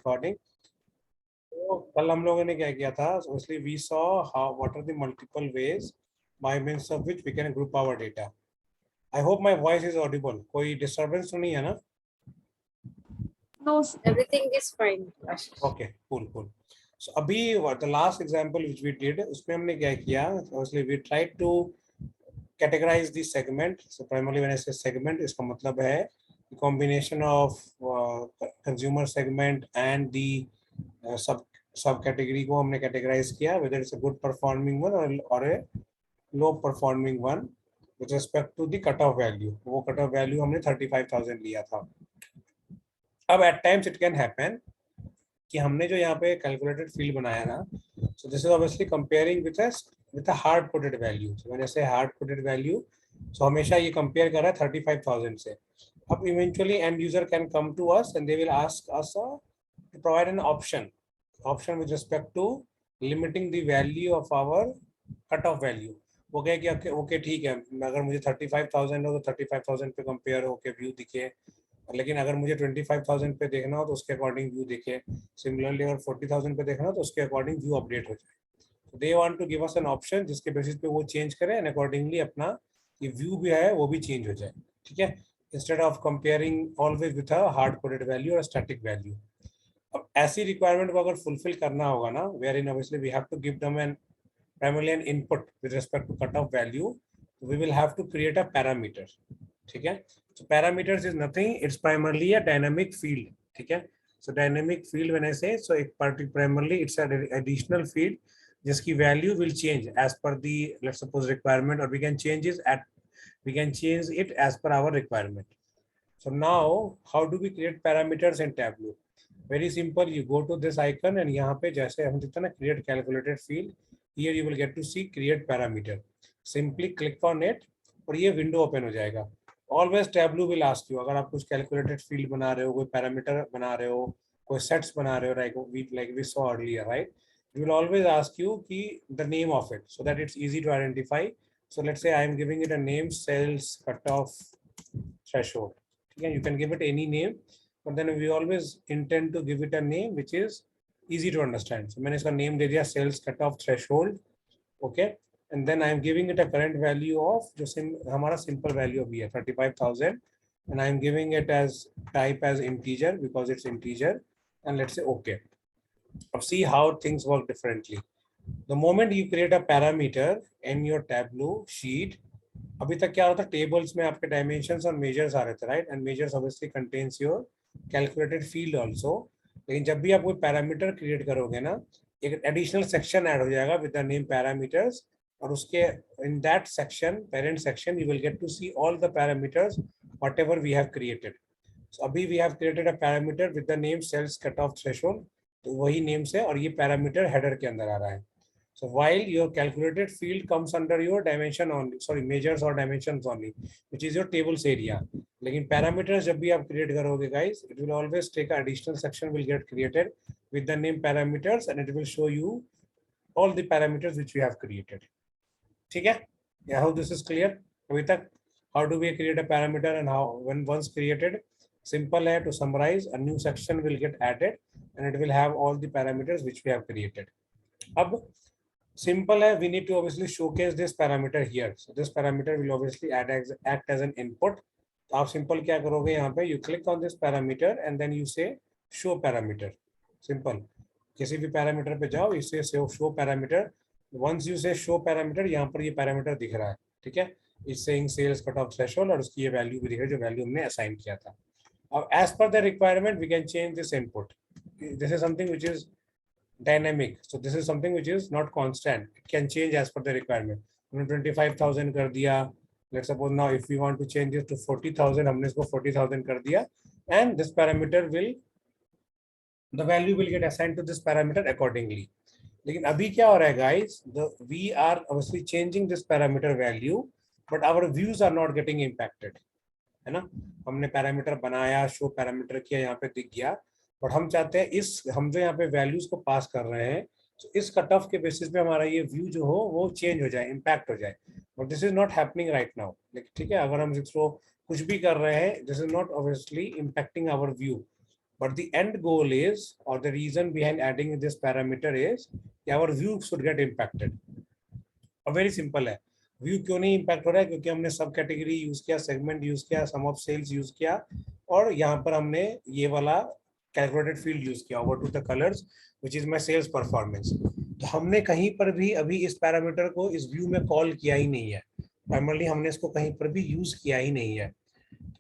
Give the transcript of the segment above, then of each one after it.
recording. तो कल हम लोगों ने क्या किया था? Obviously we saw how what are the multiple ways by means of which we can group our data. I hope my voice is audible. कोई disturbance तो नहीं है ना? No, everything is fine. Okay, cool. So अभी the last example which we did, उसमें हमने क्या किया? Obviously we tried to categorize the segment. So primarily when I say segment, इसका मतलब है the combination of consumer segment and the sub category को हमने categorize किया, whether it's a good performing one or a low performing one with respect to the cutoff value. वो cutoff value हमने 35,000 लिया था. अब at times it can happen कि हमने जो यहाँ पे calculated field बनाया ना, so this is obviously comparing with a hard coded value. So when I say hard coded value, so हमेशा ये compare कर रहा है 35,000 से. अब eventually end user can come to us and they will ask us to provide an option with respect to limiting the value of our cutoff value. वो कहे कि ओके ठीक है, अगर मुझे 35,000 हो तो 35,000 पे कंपेयर होके व्यू दिखे, लेकिन अगर मुझे 25,000 पे देखना हो तो उसके अकॉर्डिंग व्यू दिखे. सिमिलरली अगर 40,000 पे देखना हो तो उसके अकॉर्डिंग व्यू अपडेट हो जाए. They want to give us an option जिसके बेसिस पे वो चेंज करे एंड अकॉर्डिंगली अपना ये व्यू भी है वो भी चेंज हो जाए. ठीक है, instead of comparing always with a hard coded value और स्टैटिक वैल्यू. अब ऐसी रिक्वायरमेंट को अगर फुलफिल करना होगा ना, where in obviously we have to give them an primarily an input with respect to cutoff value, we will have to create a parameter. ठीक है, so parameters is nothing, it's primarily a dynamic field. ठीक है, so dynamic field when I say, so एक primarily it's an additional field जिसकी value will change as per the, let's suppose, requirement, or we can change it as per our requirement. So now how do we create parameters in Tableau? Very simple, you go to this icon and यहाँ पे जैसे हम देखते हैं ना create calculated field, here you will get to see create parameter. Simply click on it और ये window open हो जाएगा. Always Tableau will ask you, अगर आप कुछ calculated field बना रहे हो, कोई parameter बना रहे हो, कोई sets बना रहे हो, like we saw earlier, right? It will always ask you कि the name of it so that it's easy to identify. So let's say I am giving it a name, sales cutoff threshold. Okay, you can give it any name, but then we always intend to give it a name which is easy to understand. So मैंने इसका name दे दिया sales cutoff threshold. Okay, and then I am giving it a current value of जो हमारा simple value अभी है 35,000, and I am giving it as type as integer because it's integer, and let's say okay. Now see how things work differently. The moment you create a parameter in your Tableau sheet, अभी तक क्या होता है, tables में आपके dimensions और measures आ रहे थे, right? And measures obviously contains your calculated field also. लेकिन जब भी आप कोई पैरामीटर क्रिएट करोगे ना, एक एडिशनल सेक्शन ऐड हो जाएगा विद द नेम पैरामीटर्स, और उसके in that section, parent section, you will get to see all the parameters whatever we have created. So अभी we have created a parameter with the name sales cut off threshold, तो वही name से, और ये parameter header के अंदर आ रहा है. So while your calculated field comes under your dimension only, sorry, measures or dimensions only, which is your tables area. लेकिन parameters जब भी आप create करोगे guys, it will always take an additional section will get created with the name parameters, and it will show you all the parameters which we have created. ठीक है? I hope this is clear. अभी तक how do we create a parameter and how when once created, simple है to summarize, a new section will get added and it will have all the parameters which we have created. अब simple है, we need to obviously showcase this parameter here. So this parameter will obviously act as an input. तो आप simple क्या करोगे यहाँ पे, you click on this parameter and then you say show parameter. Simple, किसी भी parameter पे जाओ, इसे show parameter. Once you say show parameter, यहाँ पर ये parameter दिख रहा है, ठीक है? It's saying sales cutoff threshold और उसकी ये value भी दिख रही है जो value हमने assign किया था. अब as per the requirement, we can change this input. This is something which is dynamic, so this is something which is not constant, it can change as per the requirement. हमने 25,000 कर दिया, let's suppose now if we want to change it to 40,000, हमने इसको 40,000 कर दिया, and this parameter will, the value will get assigned to this parameter accordingly. लेकिन अभी क्या हो रहा है guys, we are obviously changing this parameter value, but our views are not getting impacted, है ना? हमने पैरामीटर बनाया, शो पैरामीटर किया, यहाँ पे दिख गया, बट हम चाहते हैं हम जो यहाँ पे वैल्यूज को पास कर रहे हैं, तो इस कट ऑफ के बेसिस पे हमारा ये व्यू जो हो वो चेंज हो जाए, इम्पैक्ट हो जाए. But this is not happening right now. ठीक है, अगर हम इसको कुछ भी कर रहे हैं, this is not obviously impacting our view. but the end goal is, or the reason behind adding this parameter is our view should get impacted. और वेरी सिंपल है, व्यू क्यों नहीं इम्पैक्ट हो रहा है, क्योंकि हमने सब कैटेगरी यूज किया, सेगमेंट यूज किया, सम ऑफ सेल्स यूज किया, और यहाँ पर हमने ये वाला कैलकुलेटेड फील्ड यूज किया over to the colours which is my sales performance. तो हमने कहीं पर भी अभी इस पैरामीटर को इस व्यू में कॉल किया ही नहीं है, प्राइमरली हमने इसको कहीं पर भी यूज किया ही नहीं है।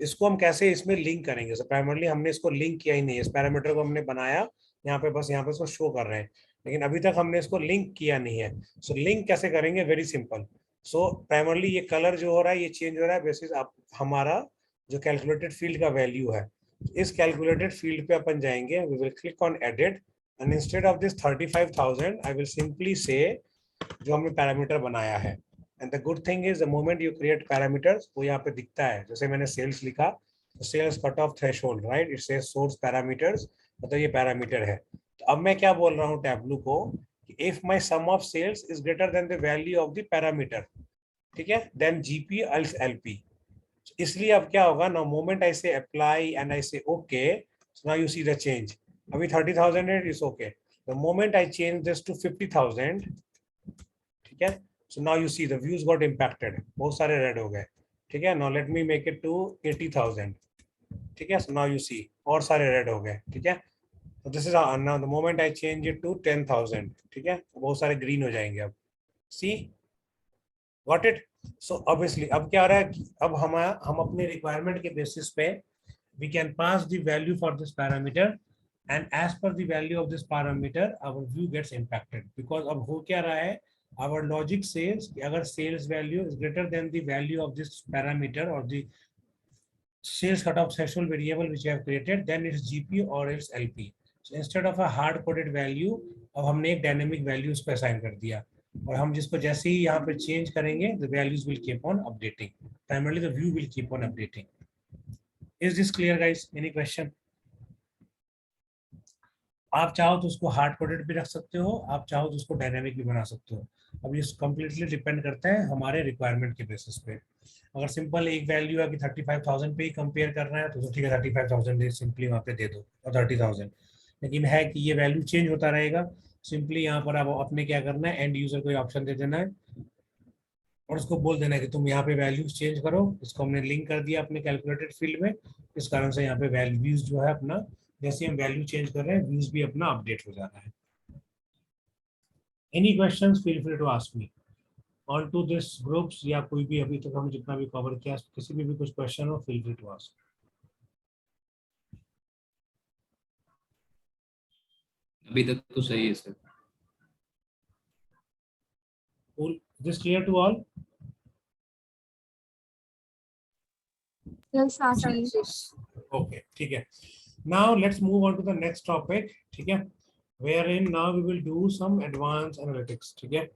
इसको हम कैसे इसमें लिंक करेंगे, सो प्राइमरली हमने इसको लिंक किया ही नहीं है, इस पैरामीटर को हमने बनाया यहाँ पे, बस यहाँ पे इसको शो कर रहे हैं, लेकिन अभी तक हमने इसको लिंक किया नहीं है। सो लिंक कैसे करेंगे, वेरी सिंपल। सो प्राइमरली ये कलर जो हो रहा है ये चेंज हो रहा है बेसिस आप हमारा जो कैलकुलेटेड फील्ड का वैल्यू है। इस कैलकुलेटेड फील्ड पे अपन जाएंगे, we will click on edit and instead of this 35,000 I will simply say जो हमने पैरामीटर बनाया है। And the good thing is the moment you create parameters वो यहाँ पे दिखता है, जैसे मैंने सेल्स लिखा, sales cut off threshold, right, it says source parameters, मतलब ये पैरामीटर है। तो अब मैं क्या बोल रहा हूँ टैबलू को, if my sum of sales is greater than the value of the parameter, ठीक है, देन जीपी एल्स एलपी। इसलिए अब क्या होगा, नाउ मोमेंट आई से apply and I say okay, so now you see the change. अभी 30,000 is okay, the moment I change this to 50,000, ठीक है, so now you see the views got impacted, बहुत सारे रेड हो गए, ठीक है। Now let me make it to 80,000, ठीक है, सो नाउ यू सी और सारे रेड हो गए, ठीक है। So this is now the moment I change it to 10,000, ठीक है, बहुत सारे ग्रीन हो जाएंगे अब, सी गॉट इट। सो ऑब्वियसली अब क्या हो रहा है, अब हम अपने रिक्वायरमेंट के बेसिस पे we can pass the value for this parameter and as per the value of this parameter our view gets impacted, because अब हो क्या रहा है, our logic says कि अगर sales value is greater than the value of this parameter or the sales cutoff threshold variable which you have created, then it's GP or else LP. So instead of a hard coded value, अब हमने एक dynamic values को assign कर दिया, और हम जिसको जैसे ही यहाँ पे change करेंगे the values will keep on updating, primarily the view will keep on updating. Is this clear guys? Any question? आप चाहो तो उसको हार्ड कोडेड भी रख सकते हो, आप चाहो तो उसको डायनेमिक भी बना सकते हो। अब ये कंप्लीटली डिपेंड करता है हमारे रिक्वायरमेंट के बेसिस पे। अगर सिंपल एक वैल्यू है कि 35,000 पे ही कंपेयर करना है तो ठीक है, 35,000 सिंपली वहाँ पे दे दो और 30,000। लेकिन है कि ये वैल्यू चेंज होता रहेगा, सिंपली यहाँ पर आप अपने क्या करना है, एंड यूजर को ऑप्शन दे देना है और उसको बोल देना है कि तुम यहाँ पे वैल्यूज चेंज करो। इसको हमने लिंक कर दिया अपने कैलकुलेटेड फील्ड में, इस कारण से यहाँ पे वैल्यूज जो है अपना, जैसे हम वैल्यू चेंज कर रहे हैं व्यूज भी अपना अपडेट हो जाता है। Any questions feel free to ask me on to this groups, या कोई भी अभी तक हमने जितना भी कवर किया किसी भी कुछ क्वेश्चन हो फील फ्री टू आस्क। अभी तक तो सही है sir. This clear to all? Yes, Ashish. Okay, ठीक है। Now let's move on to the next topic, ठीक है, wherein now we will do some advanced analytics, ठीक है।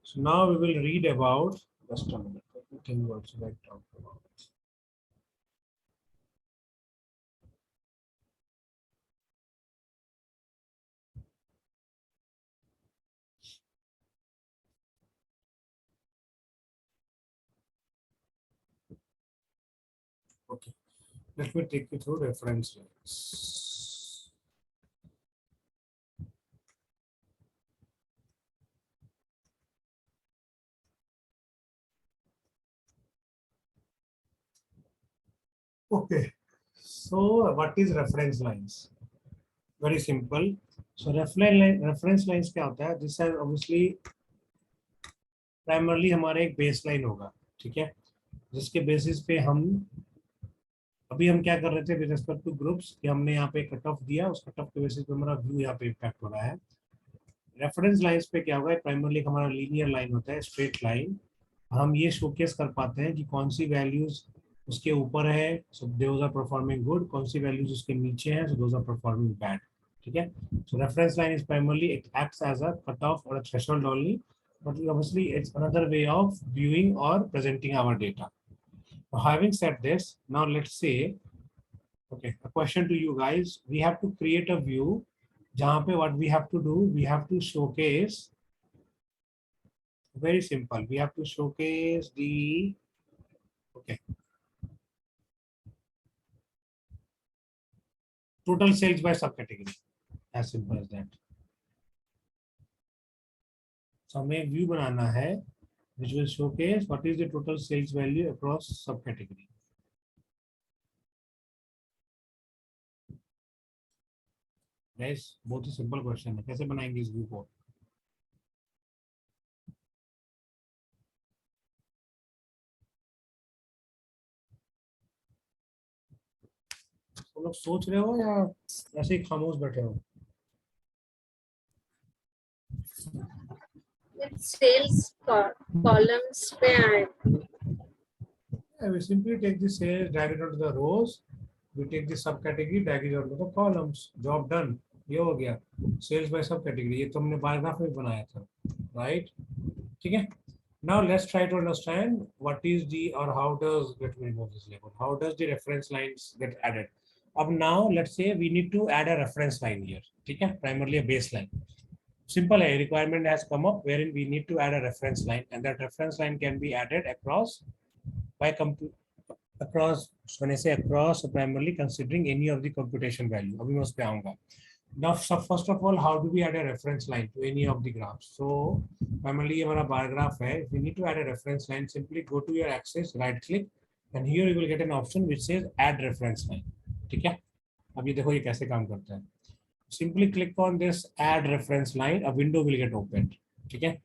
So now we will read about, just a minute, let me tell you what should I talk about. Okay, let me take you through reference lines. Okay, so what is reference lines? Very simple. So reference lines क्या होता है? This is obviously primarily हमारा एक baseline होगा, ठीक है, जिसके basis पे हम अभी हम क्या कर रहे थे विद रिस्पेक्ट टू ग्रुप्स कि हमने यहाँ पे कट ऑफ दिया, उस कट ऑफ के बेसिस पे हमारा व्यू यहाँ पे इम्पैक्ट हो रहा है। रेफरेंस लाइंस पे क्या होगा, प्राइमरली हमारा लीनियर लाइन होता है, स्ट्रेट लाइन। हम ये शोकेस कर पाते हैं कि कौन सी वैल्यूज उसके ऊपर है, so those are performing good, कौन सी वैल्यूज उसके नीचे हैं, so those are performing bad, ठीक है। So reference line is primarily it acts as a cut off और a threshold only, but obviously it's another way of viewing और presenting our data. Having said this, now let's say, okay, a question to you guys. We have to create a view. जहाँ पे what we have to do, we have to showcase. Very simple. We have to showcase the, okay, total sales by subcategory, as simple as that. So हमें एक view बनाना है which will showcase what is the total sales value across subcategory. Guys, बहुत ही simple question है, कैसे बनाएंगे इस view को? तो लोग सोच रहे हो या ऐसे ही खामोश बैठे हो? Sales columns पे आए. We simply take the sales, drag it onto the rows. We take the subcategory, drag it onto the columns. Job done. ये हो गया sales by subcategory. ये तो हमने पैराग्राफ में बनाया था, right? ठीक है. Now let's try to understand what is the or how does, let me remove this label. How does the reference lines get added? अब now let's say we need to add a reference line here. ठीक है, primarily a baseline. Simple है, requirement has come up wherein we need to add a reference line, and that reference line can be added across by across, when I say across, primarily considering any of the computation value. अभी मैं उस पे आऊँगा. Now, first of all, how do we add a reference line to any of the graphs? So, primarily ये हमारा bar graph है. If you need to add a reference line, simply go to your axis, right click, and here you will get an option which says add reference line. ठीक है? अब ये देखो ये कैसे काम करता है. Simply click on this add reference line, a window will get opened. Okay.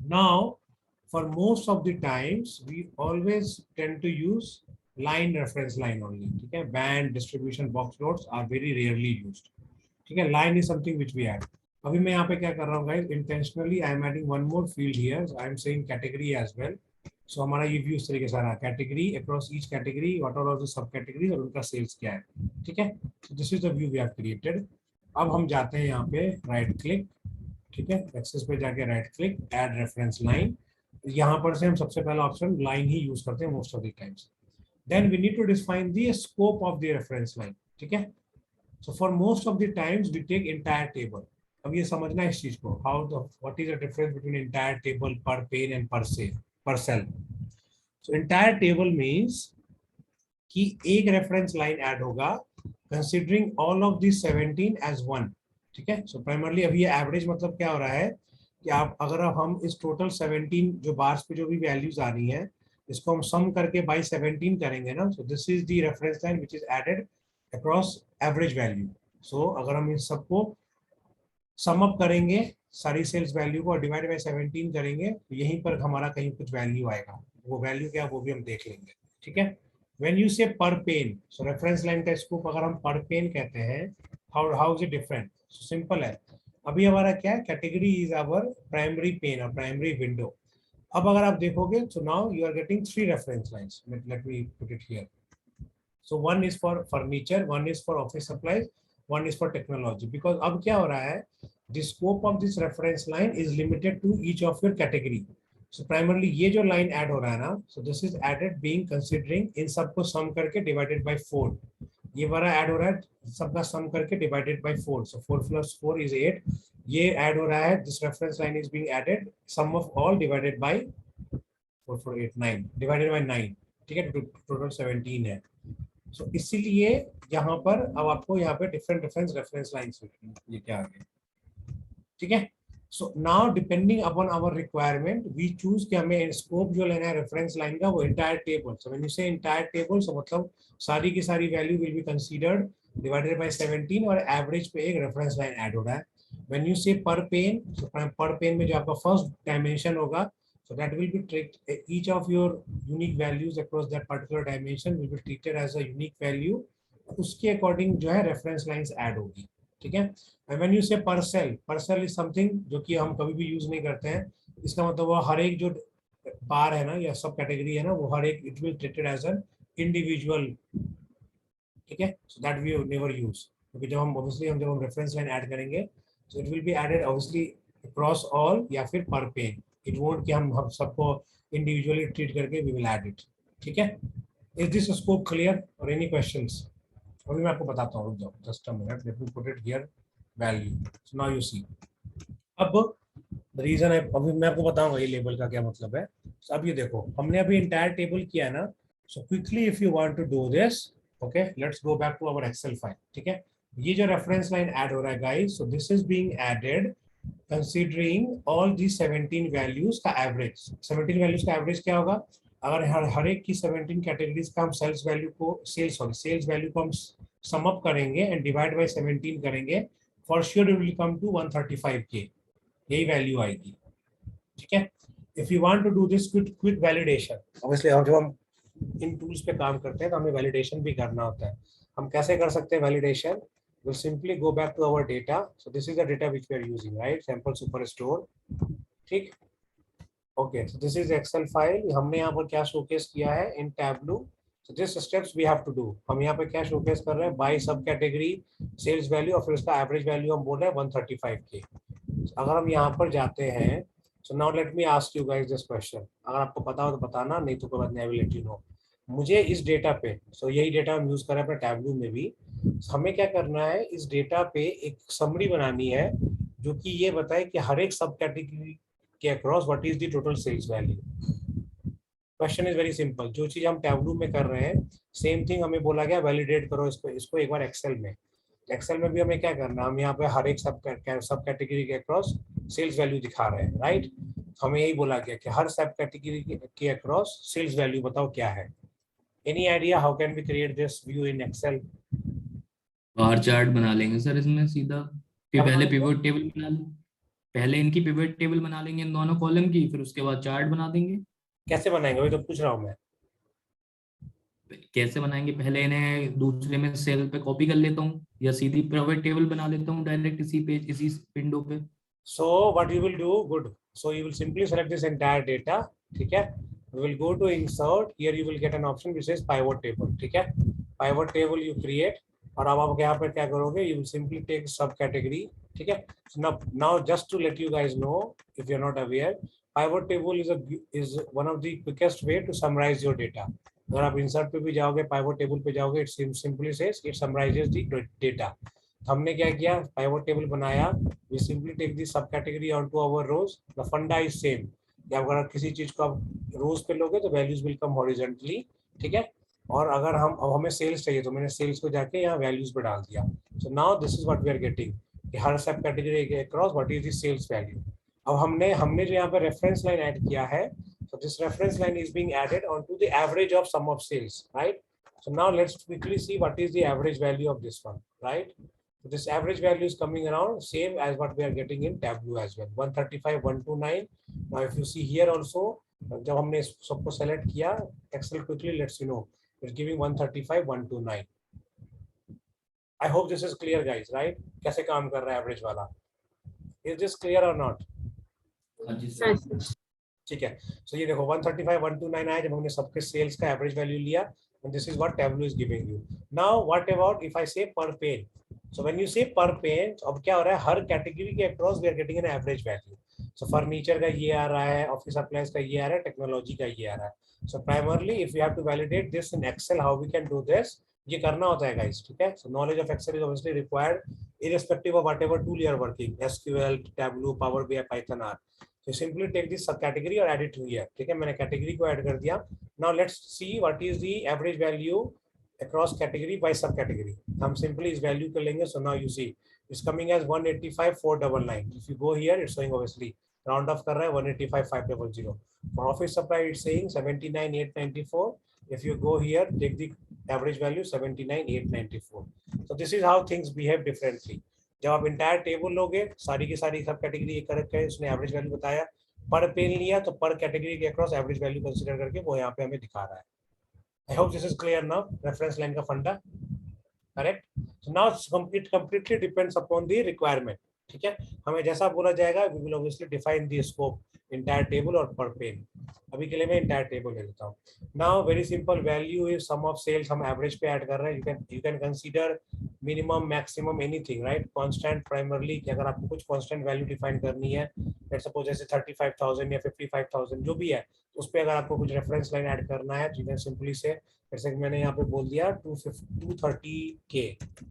Now, for most of the times, we always tend to use line reference line only. Okay. Band, distribution, box plots are very rarely used. Okay. Line is something which we add. अभी मैं यहाँ पे क्या कर रहा हूँ guys? Intentionally, I am adding one more field here. So I am saying category as well. So हमारा ये view इस तरीके से आ रहा है. Category, across each category, what are all the subcategories और उनका sales क्या है? ठीक है? So this is the view we have created. अब हम जाते हैं यहाँ पे राइट क्लिक, ठीक है, एक्सेस पे जाके right click, add reference line. यहाँ पर से हम सबसे पहला ऑप्शन लाइन ही यूज करते हैं most of the times. Then we need to define the scope of the reference line. ठीक है. So for most of the times we take entire table. अब ये समझना है इस चीज को, how the what is the difference between entire table, per pane and per cell. So entire table means कि एक रेफरेंस लाइन ऐड होगा considering all of these 17 as one. ठीक है. So primarily अभी ये average मतलब क्या हो रहा है कि आप अगर हम इस total 17 जो बार्स पे जो भी वैल्यूज आ रही हैं इसको हम सम करके by 17 करेंगे ना. So this is the reference line which is added across average value. So अगर हम इन सबको सम अप करेंगे सारी सेल्स वैल्यू को डिवाइड बाय 17 करेंगे तो यहीं पर हमारा कहीं कुछ वैल्यू आएगा. वो वैल्यू क्या वो भी हम देख लेंगे. ठीक है. When you say per pane, so reference line का स्कोप अगर हम per pane कहते हैं, how is it different? So simple है. अभी हमारा क्या है, category is our primary pane or primary window. अब अगर आप देखोगे, so now you are getting 3 reference lines. Let me put it here. So one is for furniture, one is for office supplies, one is for technology. Because अब क्या हो रहा है, the scope of this reference line is limited to each of your category. So primarily ये जो line add हो रहा है ना, so this is added being considering इन सबको sum करके divided by 4. ये वाला add हो रहा है सबका sum करके divided by 4. So 4 plus 4 is 8. ये add हो रहा है, this reference line is being added, sum of all divided by 4, 4, 8, 9 divided by 9. ठीक है, total 17 है. So इसीलिए यहाँ पर अब आपको यहाँ पे different reference lines ये क्या आ गया. ठीक है. So now depending upon our requirement, we choose कि हमें scope जो लेना है reference line का वो entire table. So when you say entire table, so मतलब सारी की सारी value will be considered divided by 17 और average पे एक reference line add हो रहा है. When you say per pane, so per pane में जो आपका first dimension होगा, so that will be treated, each of your unique values across that particular dimension will be treated as a unique value. उसके according जो है reference lines add होगी. ठीक है. When you say per cell is something जो कि हम कभी भी यूज नहीं करते हैं. इसका मतलब वो हर एक जो बार है ना या सब कैटेगरी है ना वो हर एक it will treated as an individual. ठीक है. So that we never use, क्योंकि जब हम रेफरेंस लाइन ऐड करेंगे so it will be added obviously across all या फिर पर पेन. इट वोंट कि हम सबको इंडिविजुअली ट्रीट करके वी विल ऐड इट. ठीक है. इज दिस स्कोप क्लियर और एनी क्वेश्चंस? अभी मैं आपको बताता हूँ, रुक जाओ just a minute, let me put it here value. So now you see. अब रीजन है, अभी मैं आपको बताऊंगा ये लेबल का क्या मतलब है. so, अब ये देखो हमने अभी इंटायर टेबल किया है ना. So quickly if you want to do this, okay, let's go back to our Excel file. ठीक है. ये जो रेफरेंस लाइन ऐड हो रहा है guys, so this is being added considering all the 17 values का एवरेज। 17 वैल्यूज का average क्या होगा? अगर हर एक की 17 कैटेगरीज का हम सेल्स वैल्यू को सेल्स वैल्यू को हम सम अप करेंगे एंड डिवाइड बाय 17 करेंगे, for sure it will come to 135k, यही वैल्यू आएगी। ठीक है, if you want to do this quick validation, obviously जब हम इन टूल्स पे काम करते हैं तो हमें वैलिडेशन भी करना होता है। हम कैसे कर सकते हैं validation? we'll simply go back to our data. So this is the data which we are using, right? Sample superstore. ठीक, okay, so this is excel file. हमने यहाँ पर क्या शोकेस किया है in tableau. So this steps we have to do. हम यहाँ पे क्या शोकेस कर रहे हैं? by सब कैटेगरी सेल्स वैल्यू और फिर उसका एवरेज वैल्यू हम बोल रहे हैं 135k। अगर हम यहाँ पर जाते हैं, so now let me ask you guys this question. अगर आपको पता हो तो बताना, नहीं तो कोई बात नहीं, I will let you know. मुझे इस डेटा पे, सो यही डेटा हम यूज कर रहे हैं अपने टैबलू में भी, हमें क्या करना है, इस डेटा पे एक समरी बनानी है जो कि ये बताए कि हर एक सब कैटेगरी के across what is the total sales value. Question is very simple, जो चीज हम टैबलू में कर रहे हैं सेम थिंग हमें बोला गया वैलिडेट करो इसको एक बार एक्सेल में। एक्सेल में भी हमें क्या करना है, हम यहाँ पे हर एक सब कैटेगरी के अक्रॉस सेल्स वैल्यू दिखा रहे हैं, राइट? हमें यही बोला गया कि हर सब कैटेगरी के अक्रॉस सेल्स वैल्यू बताओ क्या है। Any idea how can we create this view in Excel? Bar chart बना लेंगे सर इसमें सीधा, फिर क्या पहले बनाएंगे? पिवट टेबल बना लेंगे, पहले इनकी पिवट टेबल बना लेंगे इन दोनों कॉलम की, फिर उसके बाद चार्ट बना देंगे। कैसे बनाएंगे वही तो पूछ रहा हूँ मैं। कैसे बनाएंगे, पहले इन्हें दूसरे में सेल पे कॉपी कर लेता हूँ या सीधी पिवट टेबल बना लेता हूँ डायरेक्ट इसी पेज इसी विंडो पे। So what you will do, good. So you will simply select this entire data, ठीक है? We will go to insert. Here you will get an option which says pivot table, ठीक है? Pivot table you create, और अब आप यहाँ पर क्या करोगे? You will simply take sub category, ठीक है? So now just to let you guys know, if you are not aware, pivot table is one of the quickest way to summarize your data. अगर आप insert पे भी जाओगे, pivot table पे जाओगे, it simply says it summarizes the data. हमने क्या किया, pivot table बनाया, we simply take the subcategory onto our rows. The funda is same. या अगर किसी चीज को आप रोज पे लोगे तो वैल्यूज विल कम हॉरिजॉन्टली, ठीक है? और अगर हम अब हमें सेल्स चाहिए तो मैंने सेल्स को जाके यहाँ वैल्यूज पे डाल दिया। So now this is what we are getting, कि हर सब कैटेगरी के across what is the sales value. अब हमने जो यहाँ पे रेफरेंस लाइन ऐड किया है, so this reference line is being added onto the average of sum of sales, right? So now let's quickly see what is the average value of this one, right? So this average value is coming around same as what we are getting in Tableau as well, 135, 129. Now if you see here also, जब हमने सबको select किया, Excel quickly lets you know it's giving 135, 129. I hope this is clear guys, right? कैसे काम कर रहा है average वाला? Is this clear or not? हाँ जी सर। ठीक है, सो ये देखो 135, 129 आया जब हमने सबके सेल्स का एवरेज वैल्यू लिया, and this is what Tableau is giving you. Now what about if I say per pane? So when you say per pane, अब क्या हो रहा है, हर कैटेगरी के across we are getting an average value. So furniture का ये आ रहा है, ऑफिस अप्लायंस का ये आ रहा है, टेक्नोलॉजी का ये आ रहा है। So primarily if you have to validate this in Excel, how we can do this, ये करना होता है guys, ठीक है? So knowledge of Excel is obviously required irrespective of whatever tool you are working, SQL, Tableau, Power BI, Python R. So simply take this subcategory और add it here, ठीक है? मैंने कैटेगरी को ऐड कर दिया। Now let's see what is the average value across category by subcategory. हम simply इस value को लेंगे। So now you see it's coming as 185, 499. If you go here, it's showing obviously round off कर रहा है 185, 500. For office supply, it's saying 79, 894. If you go here, take the average value 79, 894. So this is how things behave differently. जब आप entire table लोगे, सारी की सारी सब कैटेगरी एक करेक्ट है, उसने एवरेज वैल्यू बताया, पर पेन लिया तो पर कैटेगरी के अक्रॉस एवरेज वैल्यू कंसीडर करके वो यहाँ पे हमें दिखा रहा है। I hope this is clear now, reference line का फंडा, correct? So now it completely depends upon the requirement, ठीक है? हमें जैसा बोला जाएगा we will obviously define the scope, entire table और पर पेन। अभी के लिए मैं इंटायर टेबल ले लेता हूँ। Now very simple, value is sum of sales, हम एवरेज पे ऐड कर रहे हैं। You can consider minimum, maximum, anything, right? Constant primarily, कि अगर आपको कुछ कांस्टेंट वैल्यू डिफाइन करनी है, लेट्स सपोज जैसे 35,000 या 55,000 जो भी है, उस पे अगर आपको कुछ रेफरेंस लाइन ऐड करना है, यू कैन सिंपली से, जैसे कि मैंने यहाँ पे बोल दिया 230K,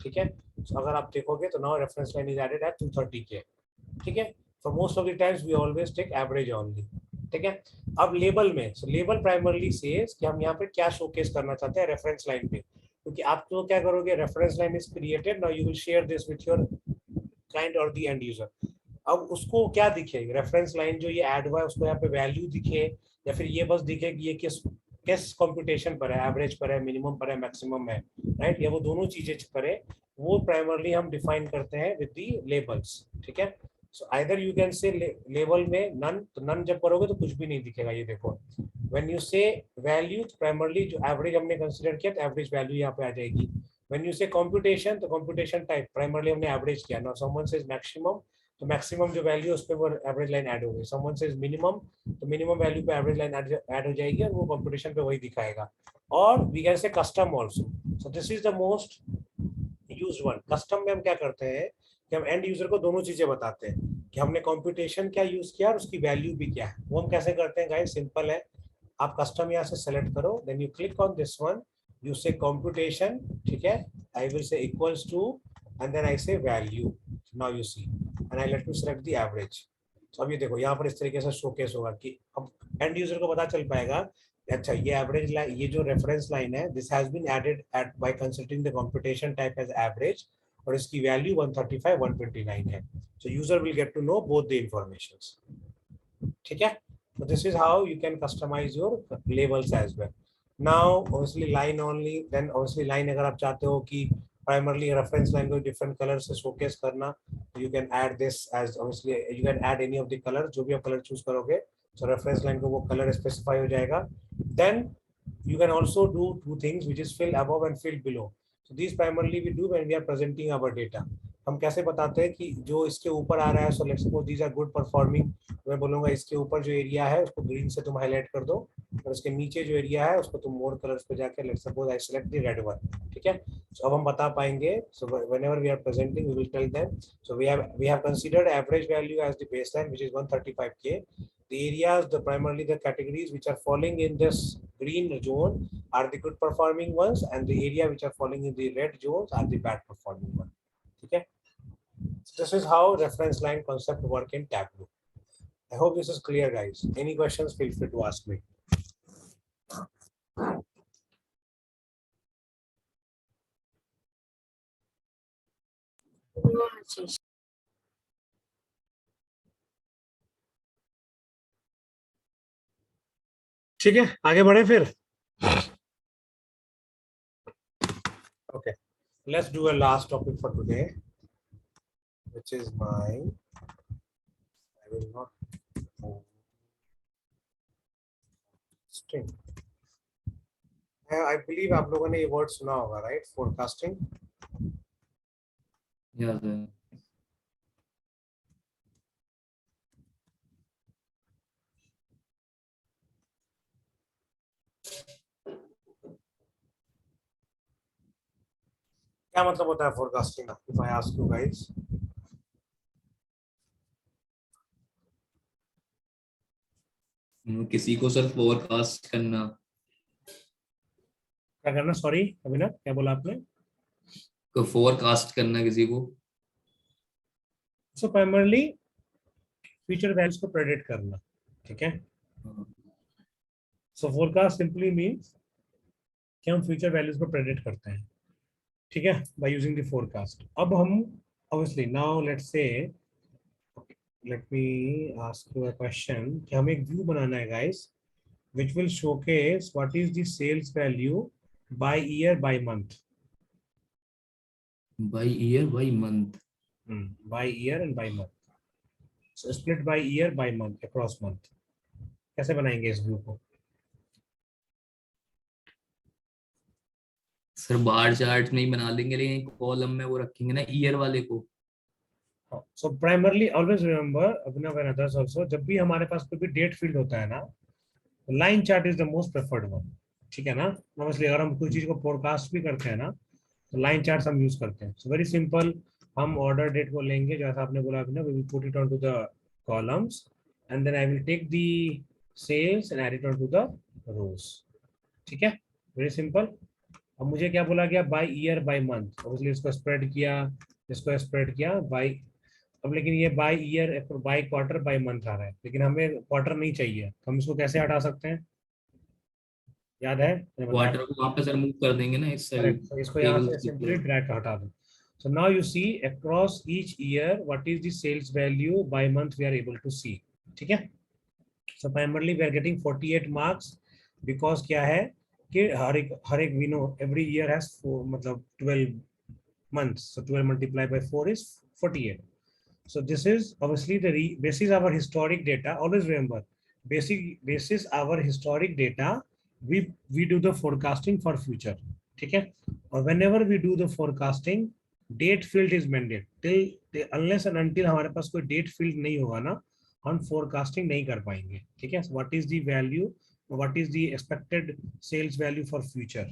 ठीक है? तो अगर आप देखोगे तो now reference line is added at 230K, ठीक है? For most of the times we always take average only, ठीक है? अब लेबल में, सो लेबल प्राइमरली सेज कि हम यहाँ पे क्या शोकेस करना चाहते हैं रेफरेंस लाइन पे, तो क्योंकि आप तो क्या करोगे, reference line is created, now you will share this with your client और द एंड यूजर। अब उसको क्या दिखे, रेफरेंस लाइन जो ये ऐड हुआ है उसको यहाँ पे वैल्यू दिखे, या फिर ये बस दिखे कि ये किस किस कंप्यूटेशन पर है, एवरेज पर है, मिनिमम पर है, मैक्सिमम है, राइट, या वो दोनों चीजें पर है, वो प्राइमरली हम डिफाइन करते हैं विद दी लेबल्स। ठीक है, so either you can say label में नन, तो नन जब करोगे तो कुछ भी नहीं दिखेगा। ये देखो, व्हेन यू से वैल्यू, प्राइमरली जो एवरेज हमने कंसीडर किया तो एवरेज वैल्यू यहाँ पे आ जाएगी। व्हेन यू से कंप्यूटेशन, तो कंप्यूटेशन टाइप प्राइमरली हमने एवरेज किया ना, समवन सेज मैक्सिमम, तो मैक्सिमम जो वैल्यू उस पे वो एवरेज लाइन ऐड होगी। समवन सेज मिनिमम, तो मिनिमम वैल्यू पे एवरेज लाइन ऐड हो जाएगी और वो कंप्यूटेशन पे वही दिखाएगा। और we can say custom also, so this is the most used one. Custom में हम क्या करते हैं कि हम एंड यूजर को दोनों चीजें बताते हैं कि हमने कंप्यूटेशन क्या यूज किया और उसकी वैल्यू भी क्या है। वो हम कैसे करते हैं गाइस, सिंपल है, आप कस्टम यहाँ से सेलेक्ट करो, then you click on this one, you say computation, ठीक है, I will say equals to, and then I say value, now you see, and I let to select the average. तो अब ये देखो यहाँ पर इस तरीके से शोकेस होगा कि अब एंड यूजर को पता चल पाएगा, अच्छा ये एवरेज लाइन, ये जो रेफरेंस लाइन है, this has been added at by considering the computation type as average, और इसकी वैल्यू 135 129 है। So user will get to know both the informations. ठीक है, so this is how you can customize your labels as well. Now obviously line only, then obviously line अगर आप चाहते हो कि primarily reference line को different color से showcase करना, you can add this as obviously you can add any of the color, जो भी आप color choose करोगे, so reference line को वो color specify हो जाएगा। Then you can also do two things, which is fill above and fill below. So these primarily we do when we are presenting our data. हम कैसे बताते हैं कि जो इसके ऊपर आ रहा है, so let's suppose these are good performing, मैं बोलूंगा इसके ऊपर जो एरिया है उसको ग्रीन से तुम हाईलाइट कर दो, और उसके नीचे जो एरिया है उसको तुम मोर कलर्स पे जाके let's suppose I select the red one. ठीक है, सो अब हम बता पाएंगे, so whenever we are presenting we will tell them, so we have considered average value as the baseline which is 135k, the areas, the primarily the categories which are falling in this green zone are the good performing ones, and the area which are falling in the red zones are the bad performing one. ठीक है, so this is how reference line concept work in Tableau. I hope this is clear, guys. Any questions, feel free to ask me. No, Ashish. ठीक है, आगे बढ़े फिर। Okay, let's do a last topic for today, which is my, I will not string. I believe आप लोगों ने ये word सुना होगा, right? Forecasting. या सर, क्या मतलब होता है forecasting? If I ask you guys, किसी को सर फोरकास्ट करना। क्या करना? सॉरी अभिनव, क्या बोला आपने? फोरकास्ट करना किसी को। So primarily future values को predict करना। ठीक है, so forecast simply means कि हम future values को predict करते हैं। ठीक है, by using the forecast. अब हम obviously now let's say, let me ask you a question, कि हमें एक view बनाना है guys, which will showcase what is the sales value by year by month. Bye year by month. By year and by month. So split by year by month across month. कैसे बनाएंगे इस view को? Sir bar chart में ही बना लेंगे, लेकिन column में वो रखेंगे ना ईयर वाले को। So primarily always remember, Abhinav and others also, जब भी हमारे पास कोई भी डेट फील्ड होता है ना, line chart is the most preferred one. ठीक है ना, ऑब्वियसली अगर हम कोई चीज को फोरकास्ट भी करते हैं ना, तो लाइन चार्ट हम यूज करते हैं। सो वेरी सिंपल, हम ऑर्डर डेट को लेंगे जैसा आपने बोला Abhinav, we will put it on to the columns, and then I will take the sales and add it on to the rows. ठीक है, वेरी सिंपल। अब मुझे क्या बोला गया, by year by month, obviously इसको स्प्रेड किया, इसको स्प्रेड किया बाय, अब लेकिन ये by year by quarter by month आ रहा है, लेकिन हमें क्वार्टर नहीं चाहिए, तो हम इसको कैसे हटा सकते हैं? याद है मैंने बताया? क्वार्टर को वहां पे सर मूव कर देंगे ना इस सेल करेक्ट, इसको यहाँ टेबल से की सिंपली तरफ। ड्रैग हटा दो. So now you see across each year what is the sales value by month we are able to see. ठीक है. So primarily we are getting 48 marks because क्या है कि हर एक we know every year has मतलब 12 months. So 12 multiplied by 4 is 48. So this is obviously the basis our historic data. Always remember, basis our historic data, we do the forecasting for future. ठीक है. और whenever we do the forecasting, date field is mandate. Till unless and until हमारे पास कोई date field नहीं होगा ना, हम forecasting नहीं कर पाएंगे. ठीक है. So what is the value? What is the expected sales value for future?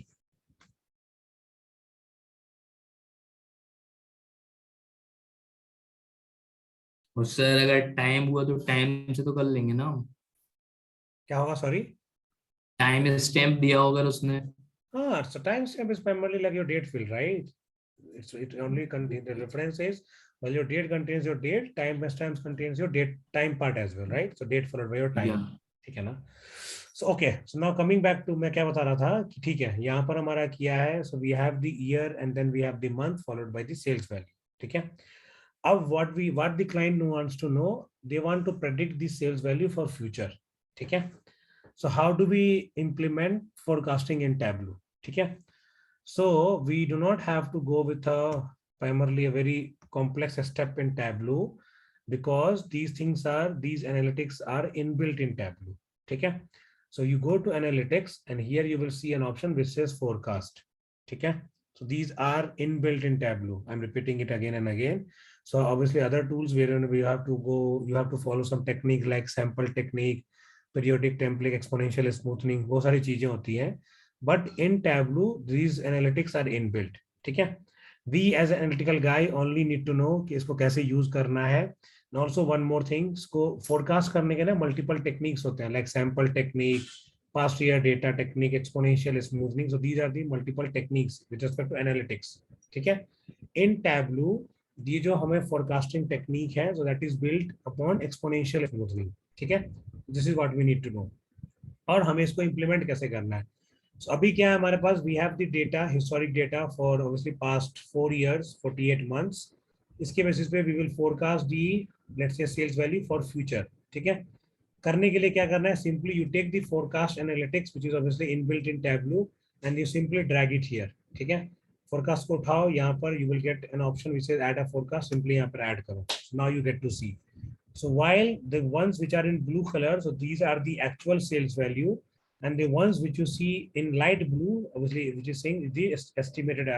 और सर अगर टाइम हुआ तो टाइम से तो कर लेंगे ना, क्या होगा? सॉरी. टाइम स्टैम्प दिया होगा उसने। Ah, so timestamp is primarily like your date field, right? It only contains the reference is, well, your date contains your date, timestamps contains your date time part as well, right? So date followed by your या time. ठीक है ना? So okay, so now coming back to मैं क्या बता रहा था कि ठीक है यहाँ पर हमारा किया है, so we have the year and then we have the month followed by the sales value. ठीक है. अब what the client wants to know, they want to predict the sales value for future. ठीक है. So how do we implement forecasting in Tableau? ठीक है. So we do not have to go with primarily a very complex step in Tableau because these analytics are inbuilt in Tableau. ठीक है. So you go to analytics and here you will see an option which says forecast. ठीक है. So these are inbuilt in Tableau. I'm repeating it again and again. So obviously other tools wherein you have to follow some technique like sample technique, periodic template, exponential smoothing, वो सारी चीजें होती हैं. But in Tableau, these analytics are inbuilt. ठीक है. We as an analytical guy only need to know कि इसको कैसे use करना है. And also one more thing, इसको forecast करने के ना multiple techniques होते हैं like sample technique, past year data technique, exponential smoothing. So these are the multiple techniques with respect to analytics. ठीक है. In Tableau, ये जो हमें forecasting technique है, so that is built upon exponential smoothing. ठीक है. This is what we need to know. और हमें इसको implement कैसे करना है. So अभी क्या है हमारे पास, we have the data, historic data for obviously past 4 years, 48 months. इसके बेसिस पे we will forecast the let's say sales value for future. ठीक है. करने के लिए क्या करना है, simply you take the forecast analytics which is obviously inbuilt in Tableau and you simply drag it here. ठीक है. Forecast को उठाओ यहाँ पर, you will get an option which says add a forecast, simply यहाँ पर add करो. So now you get to see. So while the ones which are in blue color, so these are the actual sales value. And the ones which you see in light blue, obviously, which is saying the estimated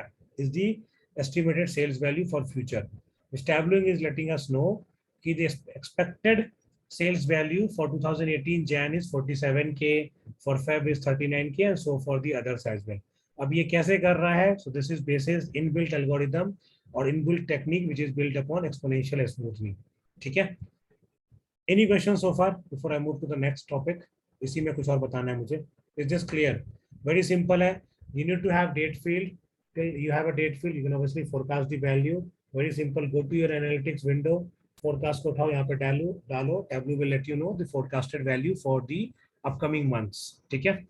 sales value for future. This tableau is letting us know that the expected sales value for 2018 Jan is 47K, for Feb is 39K, and so for the others as well. अब ये कैसे कर रहा है? So this is basis inbuilt algorithm or inbuilt technique which is built upon exponential smoothing. ठीक है? Any questions so far before I move to the next topic? इसी में कुछ और बताना है मुझे. It's just clear. Very simple है. You need to have date field. You have a date field. You can obviously forecast the value. Very simple. Go to your analytics window. Forecast को उठाओ यहाँ पे डालो. Tableau will let you know the forecasted value for the upcoming months. ठीक है.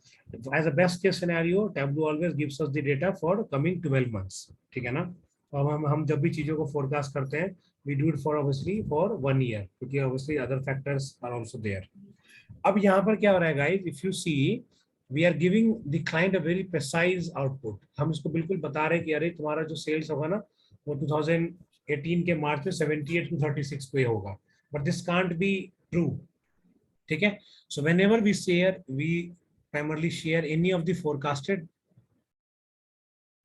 As a best case scenario, Tableau always gives us the data for coming 12 months. ठीक है ना. तो हम जब भी चीजों को forecast करते हैं, we do it for obviously for 1 year, क्योंकि obviously other factors are also there. अब यहाँ पर क्या हो रहा है guys, if you see we are giving the client a very precise output. हम इसको बिल्कुल बता रहे हैं कि अरे तुम्हारा जो sales होगा ना वो 2018 के मार्च में 78 to 36 पे होगा, but this can't be true. ठीक है. So whenever we primarily share any of the forecasted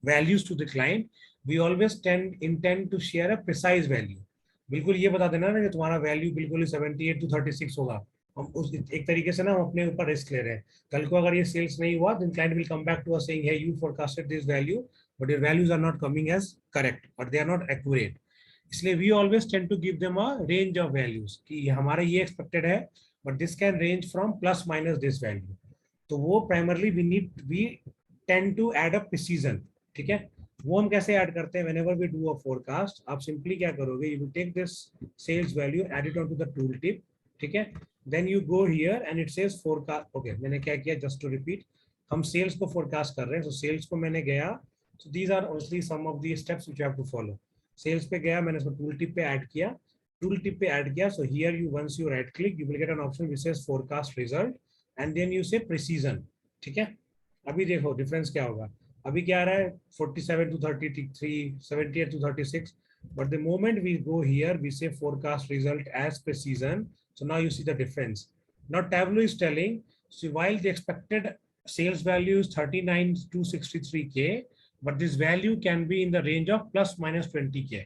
values to the client, we always intend to share a precise value. बिल्कुल ये बता देना ना कि तुम्हारा वैल्यू बिल्कुल 78 to 36 होगा. हम उस एक तरीके से ना हम अपने ऊपर रिस्क ले रहे हैं. कल को अगर ये सेल्स नहीं हुआ, then client will come back to us saying, hey, you forecasted this value, but your values are not coming as correct, or they are not accurate. इसलिए we always tend to give them a range of values कि हमारा ये expected है, but this can range from plus minus this value. तो वो primarily we tend to add up precision. ठीक है. वो हम कैसे ऐड करते हैं? whenever we do a forecast, आप सिंपली क्या करोगे, you will take this sales value, add it onto the tooltip. ठीक है. Then you go here and it says forecast. Okay, मैंने क्या किया, just to repeat, हम सेल्स को फोरकास्ट कर रहे हैं, so सेल्स को मैंने गया, so these are obviously some of the steps which you have to follow. Sales पे गया, मैंने इसको टूल टिप पे ऐड किया, टूल टिप पे ऐड किया, so here you once you right click you will get an option which says forecast result and then you say precision. ठीक है, अभी देखो डिफरेंस क्या होगा, अभी क्या आ रहा है 47 to 33, 78 to 36, but the moment we go here we say forecast result as precision, so now you see the difference. Now Tableau is telling, so while the expected sales value is 39,263K, but this value can be in the range of plus minus 20K.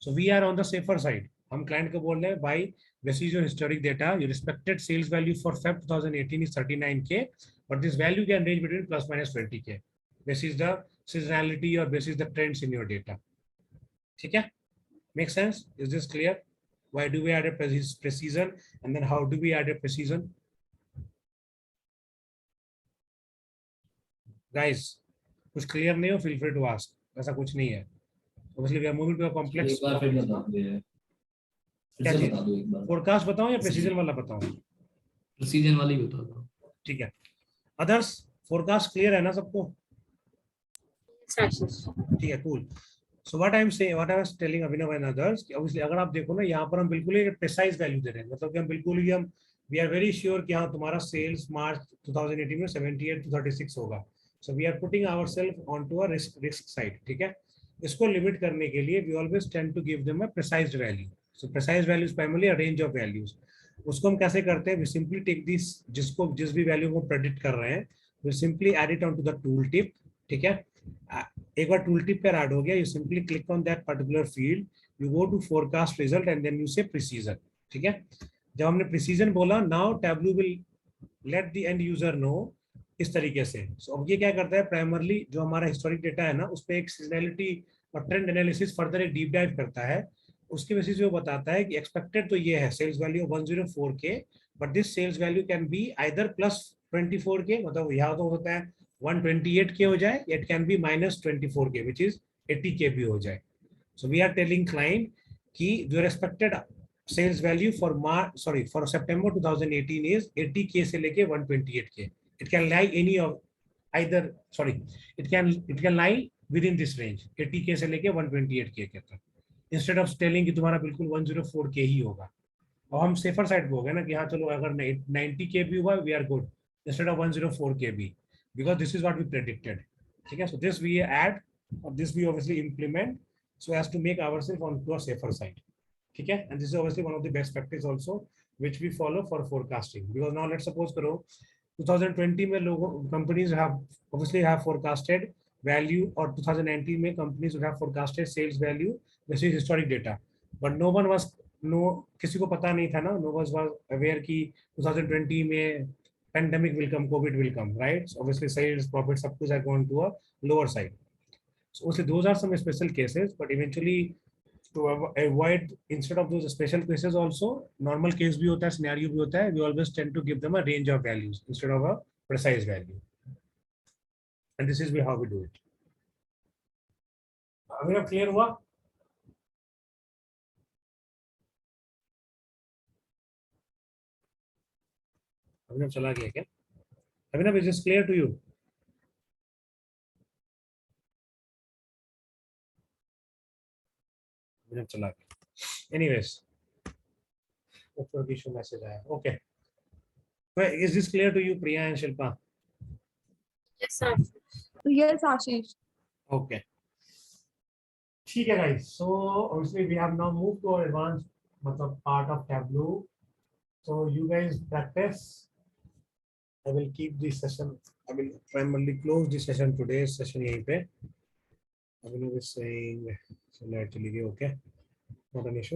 So we are on the safer side. हम client को बोल रहे हैं, by this is your historic data, your expected sales value for Feb 2018 is 39K, but this value can range between plus minus 20K. This is the seasonality or this is the trends in your data. ठीक है? Make sense? Is this clear? Why do we add a precision and then how do we add a precision? Guys, कुछ clear नहीं हो, feel free to ask. ऐसा कुछ नहीं है. Obviously, we are moving to a complex. एक बार फिर बता दो, क्या चीज? बता दो एक बार. फोरकास्ट बताऊं या प्रेसिजन वाला बताऊं? प्रेसिजन वाली बता दो. ठीक है. अदर्स फोरकास्ट क्लियर है ना सबको? ठीक है, cool. So what I am saying, what I was telling Abhinav and others, obviously अगर आप देखो ना, यहाँ पर हम बिल्कुल ही प्रिसाइज वैल्यू दे रहे हैं, मतलब कि हम बिल्कुल ही हम we are very sure कि हाँ तुम्हारा सेल्स मार्च 2018 में 78 to 36 होगा. So we are putting ourselves onto a risk side. ठीक है, इसको लिमिट करने के लिए we always tend to give them a precise value. So precise value is primarily a range of values. उसको हम कैसे करते हैं? We simply take this, जिसको जिस भी वैल्यू को प्रेडिक्ट कर रहे हैं, we simply add it onto the tool tip. ठीक है, एक बार टूल टिप पर ऐड हो गया, you simply click on that particular field, you go to forecast result and then you say precision. ठीक है, जब हमने precision बोला, now Tableau will let the end user know इस तरीके से. So अब ये क्या करता है, प्राइमरली जो हमारा हिस्टोरिक डेटा है ना, उस पर एक सीजनैलिटी और ट्रेंड एनालिसिस फर्दर एक डीप डाइव करता है. उसके बेसिस पे वो बताता है कि एक्सपेक्टेड तो ये है sales value 104K, but this sales value can be either plus 24K, मतलब यहाँ तो होता है 128K हो जाए, it can be minus 24K which is 80K भी हो जाए. So we are telling client कि जो expected sales value for September 2018 is 80K से लेके 128K. It can lie any of either, it can lie within this range 80K से लेके 128K के तक, इंस्टेड ऑफ टेलिंग कि तुम्हारा बिल्कुल 104K ही होगा. और हम सेफर साइड पे हो गए ना कि हाँ चलो अगर 90K भी हुआ we are good, instead of 104K भी, because this is what we predicted. ठीक है, सो दिस वी ऐड और this we obviously implement so as to make ourself on to a safer side. ठीक है, and this is obviously one of the best practice also which we follow for forecasting. Because now let's suppose करो 2020 में लोगों companies have obviously have forecasted value, और 2019 में companies have forecasted sales value. This is historic data, but no one was किसी को पता नहीं था ना, नो वाज अवेयर कि 2020 में pandemic will come, covid will come, right? Obviously sales profit सब कुछ are going to a lower side. So उससे those are some special cases, but eventually to avoid, instead of those special cases also normal case भी होता है, scenario भी होता है, we always tend to give them a range of values instead of a precise value, and this is how we do it. अभी अब clear हुआ? अभी अब चला गया क्या? अभी अब is this clear to you? अभी अब चला गया. Anyways, issue message आया. Okay. Is this clear to you, Priya and Shilpa? Yes, sir. Yes, Ashish. Okay. ठीक है guys. So obviously we have now moved to our advanced मतलब part of Tableau. So you guys practice. I will keep this session. I will primarily close this session. Today's session यहीं पे. I will be saying so actually okay. Not an issue.